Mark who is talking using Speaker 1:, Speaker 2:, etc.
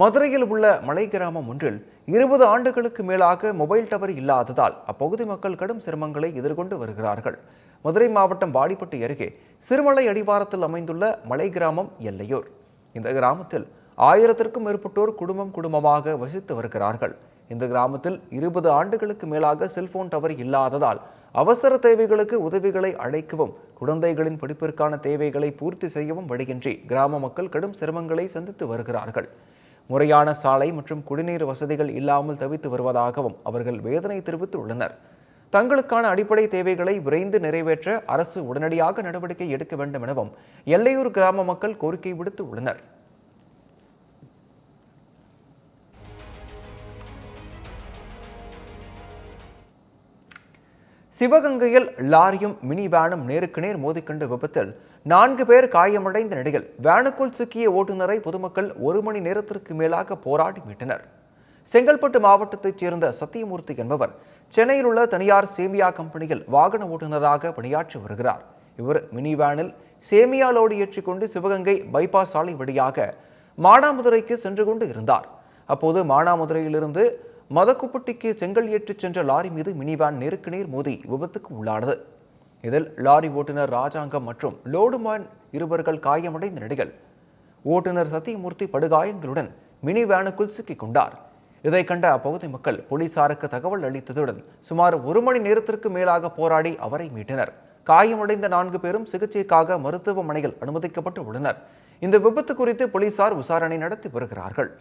Speaker 1: மதுரையில் உள்ள மலை கிராமம் ஒன்றில் 20 ஆண்டுகளுக்கு மேலாக மொபைல் டவர் இல்லாததால் அப்பகுதி மக்கள் கடும் சிரமங்களை எதிர்கொண்டு வருகிறார்கள். மதுரை மாவட்டம் வாடிப்பட்டி அருகே சிறுமலை அடிவாரத்தில் அமைந்துள்ள மலை கிராமம் எல்லையூர். இந்த கிராமத்தில் 1000க்கும் மேற்பட்டோர் குடும்பமாக வசித்து வருகிறார்கள். இந்த கிராமத்தில் 20 ஆண்டுகளுக்கு மேலாக செல்போன் டவர் இல்லாததால் அவசர தேவைகளுக்கு உதவிகளை அழைக்கவும் குழந்தைகளின் படிப்பிற்கான தேவைகளை பூர்த்தி செய்யவும் வழியின்றி கிராம மக்கள் கடும் சிரமங்களை சந்தித்து வருகிறார்கள். முறையான சாலை மற்றும் குடிநீர் வசதிகள் இல்லாமல் தவித்து வருவதாகவும் அவர்கள் வேதனை தெரிவித்துள்ளனர். தங்களுக்கான அடிப்படை தேவைகளை விரைந்து நிறைவேற்ற அரசு உடனடியாக நடவடிக்கை எடுக்க வேண்டும் எனவும் எல்லையூர் கிராம மக்கள் கோரிக்கை விடுத்து உள்ளனர். சிவகங்கையில் லாரியும் மினி வேனும் நேருக்கு நேர் மோதிக்கொண்ட விபத்தில் 4 பேர் காயமடைந்த நிலையில் வேனுக்குள் சிக்கிய ஓட்டுநரை பொதுமக்கள் 1 மணி நேரத்திற்கு மேலாக போராடி மீட்டனர். செங்கல்பட்டு மாவட்டத்தைச் சேர்ந்த சத்தியமூர்த்தி என்பவர் சென்னையில் உள்ள தனியார் சேமியா கம்பெனியில் வாகன ஓட்டுநராக பணியாற்றி வருகிறார். இவர் மினி வேனில் சேமியா லோடு ஏற்றிக்கொண்டு சிவகங்கை பைபாஸ் சாலை வழியாக மானாமதுரைக்கு சென்று கொண்டு இருந்தார். அப்போது மானாமதுரையிலிருந்து மதக்குப்பட்டிக்கு செங்கல் ஏற்றிச் சென்ற லாரி மீது மினி வேன் நேருக்கு நேர் மோதி விபத்துக்கு உள்ளானது. இதில் லாரி ஓட்டுநர் ராஜாங்கம் மற்றும் லோடுமேன் இருவர்கள் காயமடைந்த நிலையில் ஓட்டுநர் சத்தியமூர்த்தி படுகாயங்களுடன் மினி வேனுக்குள் சிக்கிக் கொண்டார். இதை கண்ட அப்பகுதி மக்கள் போலீசாருக்கு தகவல் அளித்ததுடன் சுமார் 1 மணி நேரத்திற்கு மேலாக போராடி அவரை மீட்டனர். காயமடைந்த 4 பேரும் சிகிச்சைக்காக மருத்துவமனையில் அனுமதிக்கப்பட்டு உள்ளனர். இந்த விபத்து குறித்து போலீசார் விசாரணை நடத்தி வருகிறார்கள்.